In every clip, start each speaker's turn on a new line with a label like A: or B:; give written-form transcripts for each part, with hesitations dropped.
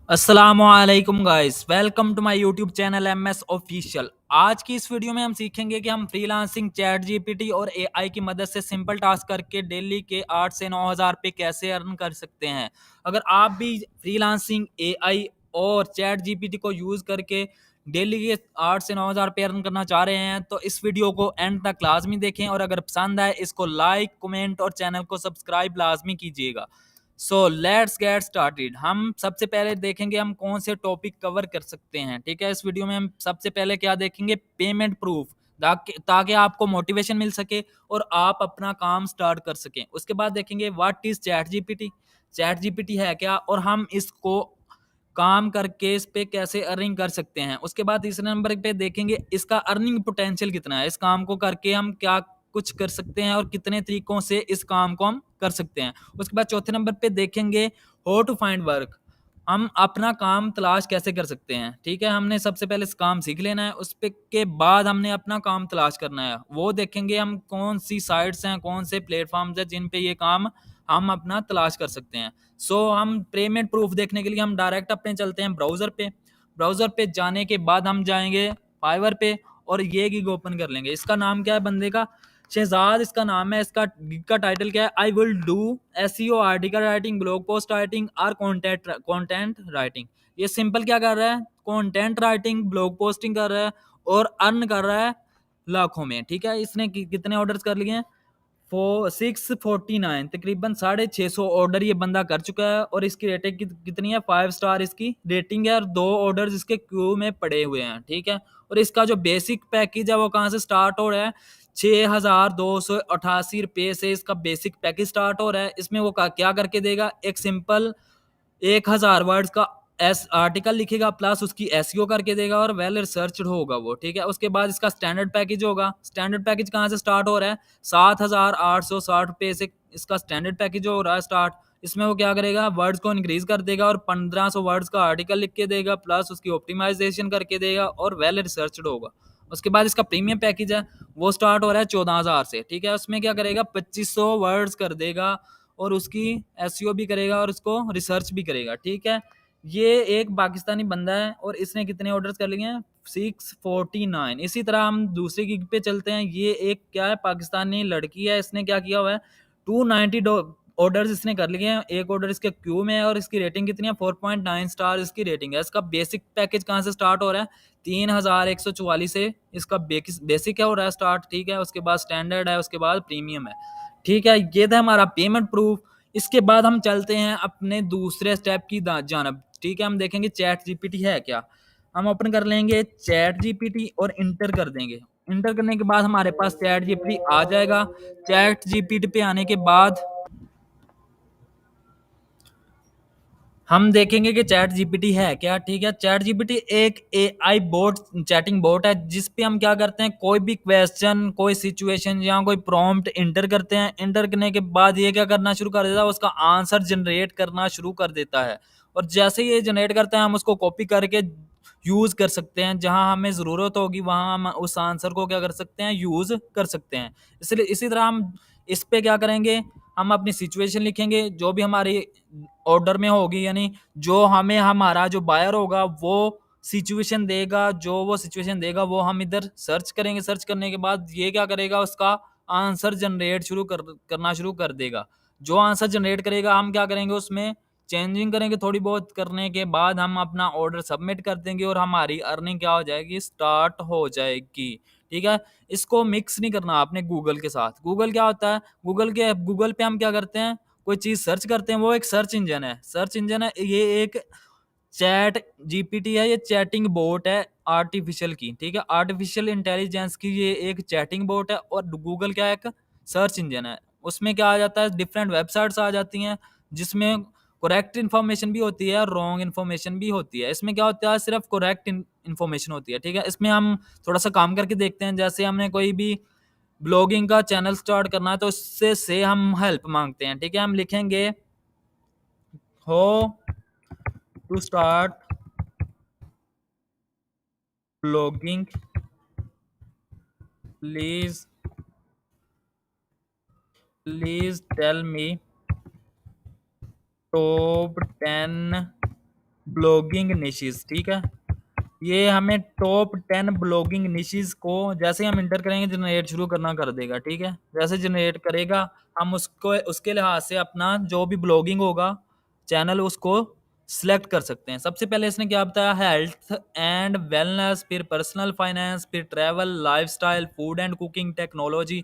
A: अस्सलामुअलैकुम guys, welcome to my YouTube channel MS official. आज की इस वीडियो में हम सीखेंगे कि हम फ्रीलांसिंग, चैट जीपीटी और एआई की मदद से सिंपल टास्क करके डेली के 8 से 9 हज़ार पे कैसे अर्न कर सकते हैं। अगर आप भी फ्रीलांसिंग, एआई और चैट जीपीटी को यूज करके डेली के 8 से 9 हज़ार पे अर्न करना चाह रहे हैं तो इस वीडियो को एंड तक लाजमी देखें और अगर पसंद आए इसको लाइक, कमेंट और चैनल को सब्सक्राइब लाजमी कीजिएगा। So let's get started. हम सबसे पहले देखेंगे हम कौन से टॉपिक कवर कर सकते हैं। ठीक है, इस वीडियो में हम सबसे पहले क्या देखेंगे, पेमेंट प्रूफ, ताकि आपको मोटिवेशन मिल सके और आप अपना काम स्टार्ट कर सकें। उसके बाद देखेंगे what is chat GPT, chat GPT है क्या और हम इसको काम करके इस पे कैसे अर्निंग कर सकते हैं। उसके बाद तीसरे नंबर पे देखेंगे इसका अर्निंग पोटेंशियल कितना है, इस काम को करके हम क्या कुछ कर सकते हैं और कितने तरीकों से इस काम को हम कर सकते हैं। उसके बाद चौथे नंबर पे देखेंगे हाउ टू फाइंड वर्क, हम अपना काम तलाश कैसे कर सकते हैं। ठीक है, हमने सबसे पहले इस काम सीख लेना है, उस पे के बाद हमने अपना काम तलाश करना है। वो देखेंगे हम कौन सी साइट्स हैं, कौन से प्लेटफॉर्म्स हैं जिन पे ये काम हम अपना तलाश कर सकते हैं। हम पेमेंट प्रूफ देखने के लिए हम डायरेक्ट अपने चलते हैं ब्राउज़र पे। ब्राउज़र पे जाने के बाद हम जाएंगे फाइवर पे और ये गिग ओपन कर लेंगे। इसका नाम क्या है बंदे का, शहजाद इसका नाम है। इसका गिग का टाइटल क्या है, I will do SEO, article writing, blog post writing और कंटेंट राइटिंग। ये सिंपल क्या कर रहा है, कंटेंट राइटिंग, ब्लॉग पोस्टिंग कर रहा है और अर्न कर रहा है लाखों में। ठीक है, इसने कितने ऑर्डर्स कर लिए हैं, 649, तकरीबन 650 ऑर्डर ये बंदा कर चुका है और इसकी रेटिंग कितनी है, 5 स्टार इसकी रेटिंग है और 2 ऑर्डर इसके क्यू में पड़े हुए हैं। ठीक है, और इसका जो बेसिक पैकेज है वो कहाँ से स्टार्ट हो रहा है, 6,288 रुपये से इसका बेसिक पैकेज स्टार्ट हो रहा है। इसमें वो क्या करके देगा, एक सिंपल 1,000 वर्ड्स का आर्टिकल लिखेगा प्लस उसकी एसईओ करके देगा और वेल रिसर्च्ड होगा वो। ठीक है, उसके बाद इसका स्टैंडर्ड पैकेज होगा। स्टैंडर्ड पैकेज कहाँ से स्टार्ट हो रहा है, 7,860 रुपये से इसका स्टैंडर्ड पैकेज हो रहा है स्टार्ट। इसमें वो क्या करेगा, वर्ड्स को इंक्रीज कर देगा और 1500 वर्ड्स का आर्टिकल लिख के देगा प्लस उसकी ऑप्टिमाइजेशन करके देगा और वेल रिसर्च्ड होगा। उसके बाद इसका प्रीमियम पैकेज है वो स्टार्ट हो रहा है 14,000 से। ठीक है, उसमें क्या करेगा, 2500 वर्ड्स कर देगा और उसकी एसईओ भी करेगा और उसको रिसर्च भी करेगा। ठीक है, ये एक पाकिस्तानी बंदा है और इसने कितने ऑर्डर्स कर लिए हैं, 649। इसी तरह हम दूसरे गिग पे चलते हैं। ये एक क्या है, पाकिस्तानी लड़की है, इसने क्या किया हुआ है, 290 ऑर्डर्स इसने कर लिए हैं। एक ऑर्डर इसके क्यू में है और इसकी रेटिंग कितनी है, 4.9 स्टार इसकी रेटिंग है। इसका बेसिक पैकेज कहाँ से स्टार्ट हो रहा है, 3,144 से इसका बेसिक है हो रहा है स्टार्ट। ठीक है, उसके बाद स्टैंडर्ड है, उसके बाद प्रीमियम है। ठीक है, ये था हमारा पेमेंट प्रूफ। इसके बाद हम चलते हैं अपने दूसरे स्टेप की जानब। ठीक है, हम देखेंगे चैट जीपीटी है क्या। हम ओपन कर लेंगे चैट जीपीटी और इंटर कर देंगे। इंटर करने के बाद हमारे पास चैट जीपीटी आ जाएगा। चैट जीपीटी पे आने के बाद हम देखेंगे कि चैट जीपीटी है क्या। ठीक है, चैट जीपीटी एक एआई बोट, चैटिंग बोट है जिस पे हम क्या करते हैं, कोई भी क्वेश्चन, कोई सिचुएशन या कोई प्रॉम्प्ट इंटर करते हैं। इंटर करने के बाद ये क्या करना शुरू कर देता है, उसका आंसर जनरेट करना शुरू कर देता है और जैसे ये जनरेट करते हैं हम उसको कॉपी करके यूज कर सकते हैं। जहां हमें जरूरत होगी वहां हम उस आंसर को क्या कर सकते हैं, यूज कर सकते हैं। इसलिए इसी तरह हम इस पे क्या करेंगे, हम अपनी सिचुएशन लिखेंगे जो भी हमारी ऑर्डर में होगी, यानी जो हमें हमारा जो बायर होगा वो सिचुएशन देगा, जो वो सिचुएशन देगा वो हम इधर सर्च करेंगे। सर्च करने के बाद ये क्या करेगा, उसका आंसर जनरेट करना शुरू कर देगा। जो आंसर जनरेट करेगा हम क्या करेंगे, उसमें चेंजिंग करेंगे। थोड़ी बहुत करने के बाद हम अपना ऑर्डर सबमिट कर देंगे और हमारी अर्निंग क्या हो जाएगी, स्टार्ट हो जाएगी। ठीक है, इसको मिक्स नहीं करना आपने गूगल के साथ। गूगल क्या होता है, गूगल पे हम क्या करते हैं, कोई चीज सर्च करते हैं, वो एक सर्च इंजन है। सर्च इंजन है, ये एक चैट जीपीटी है, ये चैटिंग बोट है आर्टिफिशियल की। ठीक है, आर्टिफिशियल इंटेलिजेंस की ये एक चैटिंग बोट है और गूगल क्या है, एक सर्च इंजन है। उसमें क्या आ जाता है, डिफरेंट वेबसाइट्स आ जाती हैं जिसमें करेक्ट इन्फॉर्मेशन भी होती है और रॉन्ग इन्फॉर्मेशन भी होती है। इसमें क्या होता है, सिर्फ करेक्ट इन्फॉर्मेशन होती है। ठीक है, इसमें हम थोड़ा सा काम करके देखते हैं। जैसे हमने कोई भी ब्लॉगिंग का चैनल स्टार्ट करना है तो इससे से हम हेल्प मांगते हैं। ठीक है, हम लिखेंगे how to start blogging, please please tell me top 10 blogging niches, ठीक है। ये हमें टॉप 10 ब्लॉगिंग निशेस को जैसे ही हम इंटर करेंगे जनरेट शुरू करना कर देगा, ठीक है। जैसे जनरेट करेगा हम उसको उसके लिहाज से अपना जो भी ब्लॉगिंग होगा चैनल उसको सिलेक्ट कर सकते हैं। सबसे पहले इसने क्या बताया, हेल्थ एंड वेलनेस, फिर पर्सनल फाइनेंस, फिर travel, lifestyle, food and cooking, technology,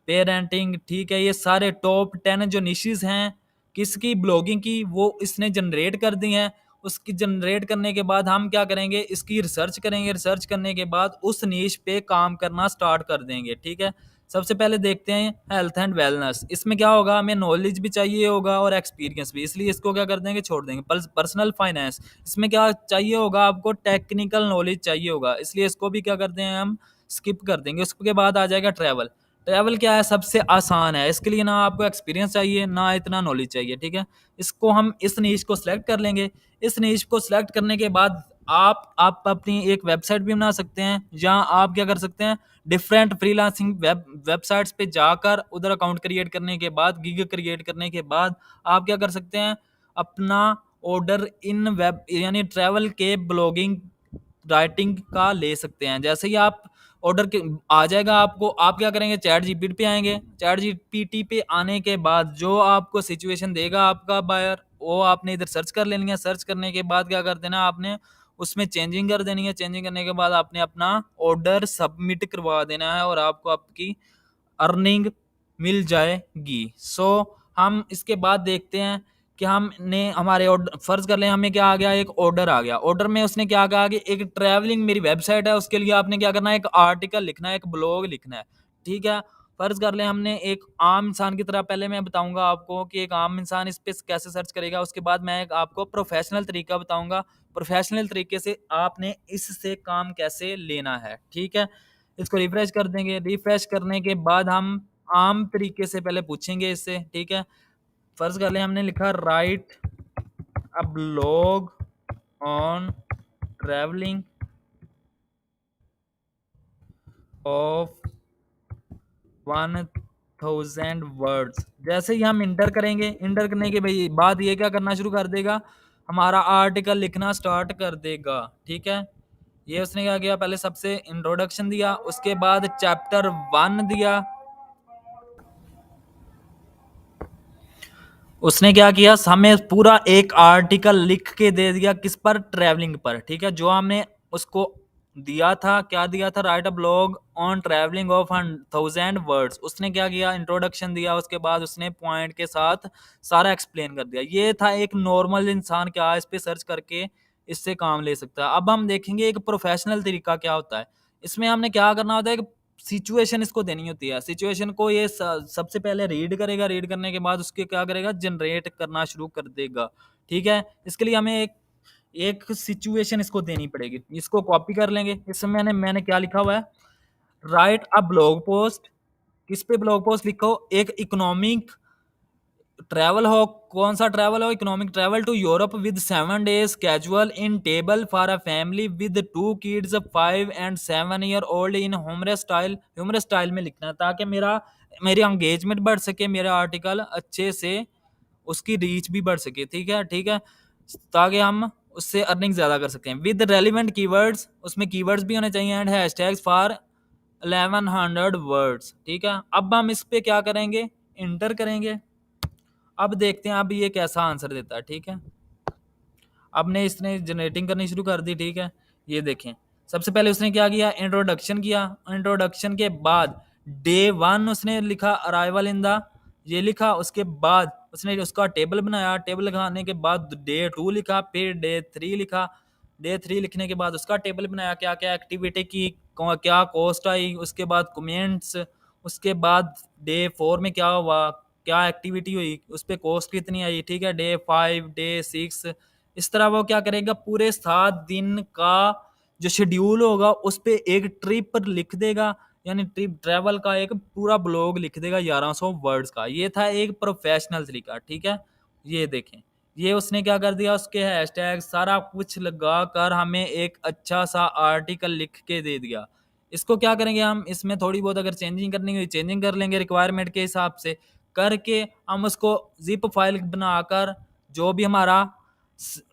A: parenting, ठीक है। ये सारे टॉप 10 जो निशेस हैं किसकी, ब्लॉगिंग की, वो इसने जनरेट कर दी हैं। उसकी जनरेट करने के बाद हम क्या करेंगे, इसकी रिसर्च करेंगे। रिसर्च करने के बाद उस नीश पे काम करना स्टार्ट कर देंगे, ठीक है। सबसे पहले देखते हैं हेल्थ एंड वेलनेस। इसमें क्या होगा, हमें नॉलेज भी चाहिए होगा और एक्सपीरियंस भी, इसलिए इसको क्या कर देंगे, छोड़ देंगे। पर्सनल फाइनेंस, इसमें क्या चाहिए होगा, आपको टेक्निकल नॉलेज चाहिए होगा, इसलिए इसको भी क्या कर देंगे, हम स्किप कर देंगे। उसके बाद आ जाएगा ट्रैवल। ट्रैवल क्या है, सबसे आसान है, इसके लिए ना आपको एक्सपीरियंस चाहिए ना इतना नॉलेज चाहिए, ठीक है। इसको हम इस नीश को सिलेक्ट कर लेंगे। इस नीश को सिलेक्ट करने के बाद आप अपनी एक वेबसाइट भी बना सकते हैं, जहां आप क्या कर सकते हैं, डिफरेंट फ्रीलांसिंग वेबसाइट्स पे जाकर उधर अकाउंट क्रिएट करने के बाद, गिग क्रिएट करने के बाद आप क्या कर सकते हैं, अपना ऑर्डर इन वेब यानी ट्रैवल के ब्लॉगिंग राइटिंग का ले सकते हैं। जैसे ही आप ऑर्डर के आ जाएगा आपको, आप क्या करेंगे, चैट जीपीटी पे आएंगे। चैट जीपीटी पे आने के बाद जो आपको सिचुएशन देगा आपका बायर, वो आपने इधर सर्च कर लेनी है। सर्च करने के बाद क्या कर देना, आपने उसमें चेंजिंग कर देनी है। चेंजिंग करने के बाद आपने अपना ऑर्डर सबमिट करवा देना है और आपको आपकी अर्निंग मिल जाएगी। सो हम इसके बाद देखते हैं कि हमने हमारे ऑर्डर, फर्ज कर लें हमें क्या आ गया, एक ऑर्डर आ गया। ऑर्डर में उसने क्या कहा कि एक ट्रैवलिंग मेरी वेबसाइट है, उसके लिए आपने क्या करना है, एक आर्टिकल लिखना है, एक ब्लॉग लिखना है, ठीक है। फर्ज कर लें हमने एक आम इंसान की तरह, पहले मैं बताऊंगा आपको कि एक आम इंसान इस पे कैसे सर्च करेगा, उसके बाद मैं एक आपको प्रोफेशनल तरीका बताऊंगा, प्रोफेशनल तरीके से आपने इससे काम कैसे लेना है, ठीक है। इसको रिफ्रेश कर देंगे। रिफ्रेश करने के बाद हम आम तरीके से पहले पूछेंगे इससे, ठीक है। फर्ज कर लें हमने लिखा right a blog on travelling of 1000 words. जैसे ही हम इंटर करेंगे, इंटर करने के बाद ये क्या करना शुरू कर देगा, हमारा आर्टिकल लिखना स्टार्ट कर देगा, ठीक है। ये उसने क्या किया, पहले सबसे इंट्रोडक्शन दिया, उसके बाद चैप्टर 1 दिया। उसने क्या किया, हमें पूरा एक आर्टिकल लिख के दे दिया, किस पर, ट्रैवलिंग पर, ठीक है। जो हमने उसको दिया था, क्या दिया था, right a blog on travelling of 1000 words. उसने क्या किया, इंट्रोडक्शन दिया, उसके बाद उसने पॉइंट के साथ सारा एक्सप्लेन कर दिया। ये था एक नॉर्मल इंसान क्या इस पे सर्च करके इससे काम ले सकता है। अब हम देखेंगे एक प्रोफेशनल तरीका क्या होता है। इसमें हमने क्या करना होता है, सिचुएशन इसको देनी होती है। सिचुएशन को ये सबसे पहले रीड करेगा, रीड करने के बाद उसके क्या करेगा, जनरेट करना शुरू कर देगा, ठीक है। इसके लिए हमें एक एक सिचुएशन इसको देनी पड़ेगी। इसको कॉपी कर लेंगे। इसमें मैंने क्या लिखा हुआ है, राइट अ ब्लॉग पोस्ट। किस पे ब्लॉग पोस्ट लिखो, एक इकोनॉमिक ट्रैवल हो, कौन सा ट्रैवल हो, economic travel to Europe with 7 days casual in table for a family with 2 kids 5 and 7 year old इन ह्यूमरस स्टाइल में लिखना है, ताकि मेरी एंगेजमेंट बढ़ सके, मेरा आर्टिकल अच्छे से उसकी रीच भी बढ़ सके, ठीक है, ठीक है। ताकि हम उससे अर्निंग ज्यादा कर सकें। विद रेलिवेंट कीवर्ड्स, उसमें कीवर्ड्स भी होने चाहिए, एंड हैशटैग्स फॉर 1100 वर्ड्स, ठीक है। अब हम इस पे क्या करेंगे, इंटर करेंगे। अब देखते हैं अब ये कैसा आंसर देता है, ठीक है। अब ने इसने जनरेटिंग करनी शुरू कर दी, ठीक है। ये देखें, सबसे पहले उसने क्या किया, इंट्रोडक्शन किया। इंट्रोडक्शन के बाद डे 1 उसने लिखा अराइवल इन द, ये लिखा। उसके बाद उसने उसका टेबल बनाया। टेबल लगाने के बाद डे 2 लिखा, फिर डे 3 लिखा। डे 3 लिखने के बाद उसका टेबल बनाया, क्या क्या एक्टिविटी की, क्या कॉस्ट आई, उसके बाद कमेंट्स, उसके बाद डे 4 में क्या हुआ, क्या एक्टिविटी हुई, उस पर कॉस्ट कितनी आई, ठीक है। डे 5, डे 6, इस तरह वो क्या करेगा, पूरे 7 दिन का जो शेड्यूल होगा उस पे एक ट्रिप लिख देगा, यानी ट्रिप ट्रैवल का एक पूरा ब्लॉग लिख देगा 1100 वर्ड्स का। ये था एक प्रोफेशनल तरीका, ठीक है। ये देखें, ये उसने क्या कर दिया, उसके हैशटैग सारा कुछ लगा कर हमें एक अच्छा सा आर्टिकल लिख के दे दिया। इसको क्या करेंगे हम, इसमें थोड़ी बहुत अगर चेंजिंग करनी हुई चेंजिंग कर लेंगे, रिक्वायरमेंट के हिसाब से करके हम उसको जिप फाइल बनाकर जो भी हमारा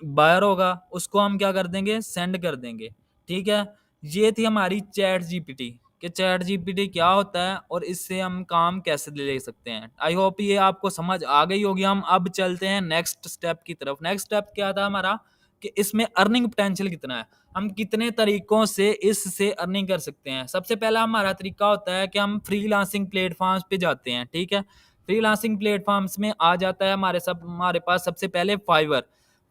A: बायर होगा उसको हम क्या कर देंगे, सेंड कर देंगे। ठीक है, ये थी हमारी चैट जीपीटी कि चैट जीपीटी क्या होता है और इससे हम काम कैसे ले सकते हैं। आई होप ये आपको समझ आ गई होगी। हम अब चलते हैं नेक्स्ट स्टेप की तरफ। नेक्स्ट स्टेप क्या था हमारा कि इसमें अर्निंग पोटेंशियल कितना है, हम कितने तरीकों से इससे अर्निंग कर सकते हैं। सबसे पहला हमारा तरीका होता है कि हम फ्रीलांसिंग प्लेटफॉर्म्स पे जाते हैं। ठीक है, फ्रीलांसिंग प्लेटफॉर्म्स में आ जाता है हमारे पास सबसे पहले फाइवर।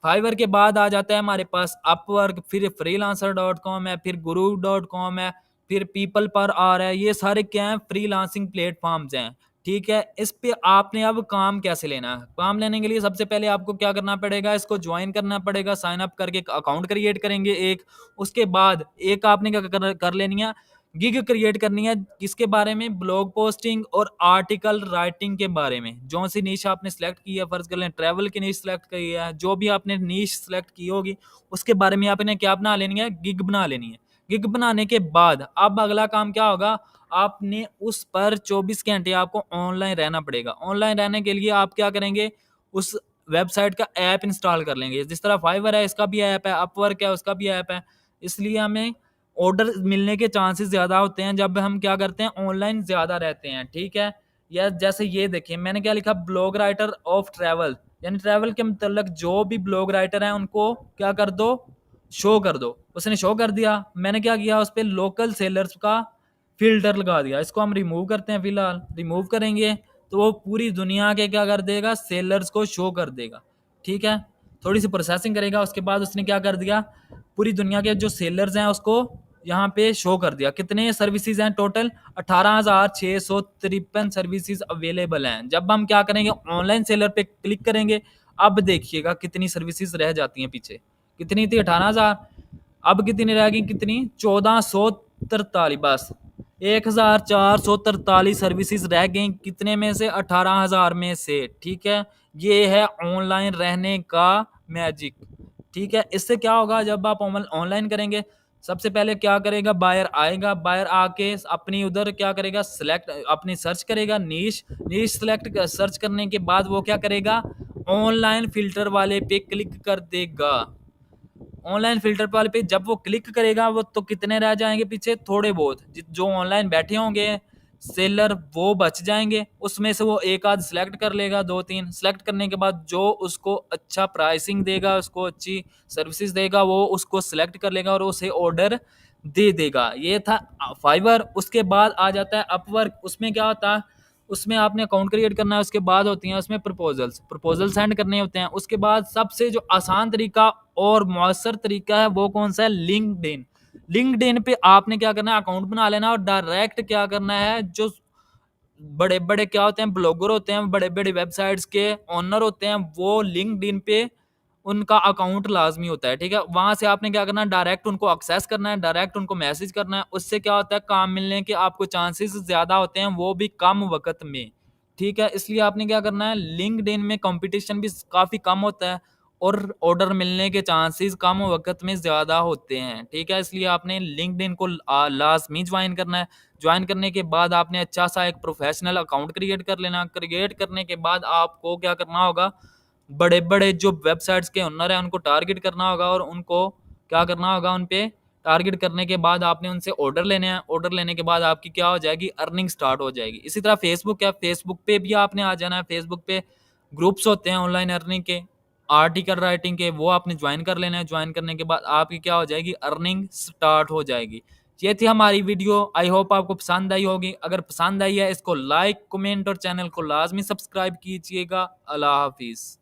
A: फाइवर के बाद आ जाता है हमारे पास अपवर्क, फिर फ्रीलांसर डॉट कॉम है, फिर गुरु डॉट कॉम है, फिर पीपल पर आ रहा है। ये सारे क्या हैं, फ्रीलांसिंग प्लेटफॉर्म्स हैं। ठीक है, इस पे आपने अब काम कैसे लेना है। काम लेने के लिए सबसे पहले आपको क्या करना पड़ेगा, इसको ज्वाइन करना पड़ेगा। साइन अप करके अकाउंट क्रिएट करेंगे एक। उसके बाद एक आपने क्या कर लेनी है, गिग क्रिएट करनी है। किसके बारे में, ब्लॉग पोस्टिंग और आर्टिकल राइटिंग के बारे में। जो सी नीश आपने सेलेक्ट की है, फर्ज कर लें ट्रैवल की नीश सेलेक्ट की है, जो भी आपने नीश सेलेक्ट की होगी उसके बारे में आपने क्या बना लेनी है, गिग बना लेनी है। गिग बनाने के बाद अब अगला काम क्या होगा, आपने उस पर 24 घंटे आपको ऑनलाइन रहना पड़ेगा। ऑनलाइन रहने के लिए आप क्या करेंगे, उस वेबसाइट का ऐप इंस्टॉल कर लेंगे। जिस तरह फाइवर है इसका भी ऐप है, अपवर्क है उसका भी ऐप है। इसलिए हमें ऑर्डर मिलने के चांसेस ज़्यादा होते हैं जब हम क्या करते हैं, ऑनलाइन ज़्यादा रहते हैं। ठीक है, या जैसे ये देखिए मैंने क्या लिखा, ब्लॉग राइटर ऑफ ट्रैवल, यानी ट्रैवल के मतलब जो भी ब्लॉग राइटर हैं उनको क्या कर दो, शो कर दो। उसने शो कर दिया, मैंने क्या किया, उस पर लोकल सेलर्स का फिल्टर लगा दिया। इसको हम रिमूव करते हैं, फिलहाल रिमूव करेंगे तो वो पूरी दुनिया के क्या कर देगा, सेलर्स को शो कर देगा। ठीक है, थोड़ी सी प्रोसेसिंग करेगा, उसके बाद उसने क्या कर दिया, पूरी दुनिया के जो सेलर्स हैं उसको यहाँ पे शो कर दिया। कितने सर्विसेज हैं टोटल, 18,653 सर्विसेज अवेलेबल हैं। जब हम क्या करेंगे, ऑनलाइन सेलर पे क्लिक करेंगे, अब देखिएगा कितनी सर्विसेज रह जाती हैं पीछे। कितनी थी, 18,000, अब कितनी रह गई, कितनी, 1443, बस 1443 सर्विसेज रह गई। कितने में से, 18,000 में से। ठीक है, ये है ऑनलाइन रहने का मैजिक। ठीक है, इससे क्या होगा, जब आप ऑनलाइन करेंगे सबसे पहले क्या करेगा, बायर आएगा, बायर आके अपनी उधर क्या करेगा, सिलेक्ट अपनी सर्च करेगा, नीश नीश सिलेक्ट सर्च करने के बाद वो क्या करेगा, ऑनलाइन फिल्टर वाले पे क्लिक कर देगा। ऑनलाइन फिल्टर वाले पे जब वो क्लिक करेगा, वो तो कितने रह जाएंगे पीछे, थोड़े बहुत जो ऑनलाइन बैठे होंगे सेलर वो बच जाएंगे। उसमें से वो एक आध सिलेक्ट कर लेगा, दो तीन सिलेक्ट करने के बाद जो उसको अच्छा प्राइसिंग देगा, उसको अच्छी सर्विसेज देगा, वो उसको सिलेक्ट कर लेगा और उसे ऑर्डर दे देगा। ये था फाइवर। उसके बाद आ जाता है अपवर्क। उसमें क्या होता है, उसमें आपने अकाउंट क्रिएट करना है, उसके बाद होती हैं उसमें प्रपोजल सेंड करने होते हैं। उसके बाद सबसे जो आसान तरीका और मौसर तरीका है वो कौन सा है, लिंक्डइन। लिंक्डइन पे आपने क्या करना है, अकाउंट बना लेना और डायरेक्ट क्या करना है, जो बड़े बड़े क्या होते हैं, ब्लॉगर होते हैं, बड़े बड़े वेबसाइट्स के ओनर होते हैं, वो लिंक्डइन पे उनका अकाउंट लाजमी होता है। ठीक है, वहां से आपने क्या करना है, डायरेक्ट उनको एक्सेस करना है, डायरेक्ट उनको मैसेज करना है। उससे क्या होता है, काम मिलने के आपको चांसेस ज्यादा होते हैं, वो भी कम वक्त में। ठीक है, इसलिए आपने क्या करना है, लिंक्डइन में कंपटीशन भी काफी कम होता है और ऑर्डर मिलने के चांसेस कम वक्त में ज्यादा होते हैं। ठीक है, इसलिए आपने लिंक्डइन को लाजमी ज्वाइन करना है। ज्वाइन करने के बाद आपने अच्छा सा एक प्रोफेशनल अकाउंट क्रिएट कर लेना। क्रिएट करने के बाद आपको क्या करना होगा, बड़े बड़े जो वेबसाइट्स के ओनर हैं उनको टारगेट करना होगा और उनको क्या करना होगा, उन पे टारगेट करने के बाद आपने उनसे ऑर्डर लेने हैं। ऑर्डर लेने के बाद आपकी क्या हो जाएगी, अर्निंग स्टार्ट हो जाएगी। इसी तरह फेसबुक है, फेसबुक पे भी आपने आ जाना है। फेसबुक पे ग्रुप्स होते हैं ऑनलाइन अर्निंग के, आर्टिकल राइटिंग के, वो आपने ज्वाइन कर लेना है। ज्वाइन करने के बाद आपकी क्या हो जाएगी, अर्निंग स्टार्ट हो जाएगी। ये थी हमारी वीडियो। आई होप आपको पसंद आई होगी। अगर पसंद आई है इसको लाइक, कमेंट और चैनल को लाजमी सब्सक्राइब कीजिएगा। अल्लाह हाफिज़।